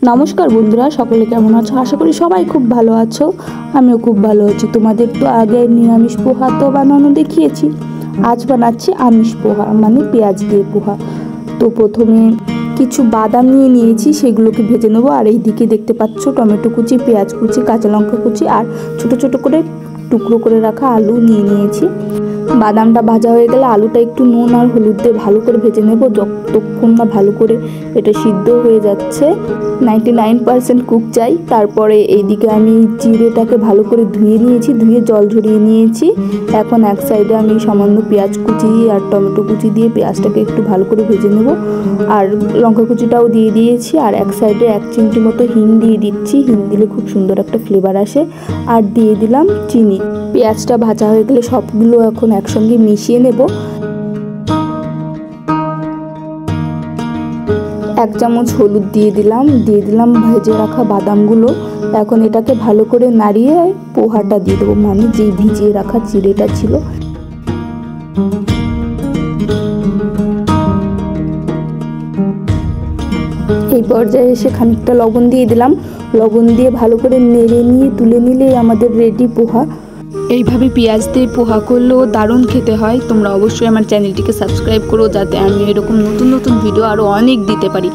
নমস্কার বন্ধুরা, সকলে কেমন আছো? আশা করি সবাই খুব ভালো আছো। আমিও খুব ভালো আছি। তোমাদের তো আগে নিরামিষ পোহা তো বানানো দেখিয়েছি। আজ বানাচ্ছি আমিষ পোহা, মানে পেঁয়াজ দিয়ে পোহা। তো প্রথমে কিছু বাদাম নিয়েছি, সেগুলোকে ভেজে নেবো। আর এইদিকে দেখতে পাচ্ছ টমেটো কুচি, পেঁয়াজ কুচি, কাঁচা লঙ্কা কুচি আর ছোট ছোট করে টুকরো করে রাখা আলু নিয়েছি। বাদামটা ভাজা হয়ে গেলে আলুটা একটু নুন আর হলুদ দিয়ে ভালো করে ভেজে নেব, যতক্ষণ না ভালো করে এটা সিদ্ধ হয়ে যাচ্ছে। 99% কুক চাই। তারপরে এইদিকে আমি জিরেটাকে ভালো করে ধুয়ে নিয়েছি, ধুয়ে জল ঝরিয়ে নিয়েছি। এখন এক সাইডে আমি সামান্য পেঁয়াজ কুচি আর টমেটো কুচি দিয়ে পেঁয়াজটাকে একটু ভালো করে ভেজে নেব। আর লঙ্কা কুচিটাও দিয়ে দিয়েছি। আর এক সাইডে 1 চিমটি মতো হিং দিয়ে দিচ্ছি। হিং দিলে খুব সুন্দর একটা ফ্লেভার আসে। আর দিয়ে দিলাম চিনি। পেঁয়াজটা ভাজা হয়ে গেলে সবগুলো এখন একসঙ্গে মিশিয়ে নেব। 1 চামচ হলুদ দিয়ে দিলাম ভেজে রাখা বাদামগুলো। এখন এটাকে ভালো করে নাড়িয়ে পোহাটা দিয়ে দেবো, মানে যেই ভিজিয়ে রাখা জিরেটা ছিল। এই পর্যায়ে এসে খানিকটা লবণ দিয়ে দিলাম। লবণ দিয়ে ভালো করে নেড়ে নিয়ে তুলে নিলেই আমাদের রেডি পোহা। এইভাবে পেঁয়াজ দিয়ে পোহা করলেও দারুণ খেতে হয়। তোমরা অবশ্যই আমার চ্যানেলটিকে সাবস্ক্রাইব করো, যাতে আমি এরকম নতুন নতুন ভিডিও আরও অনেক দিতে পারি।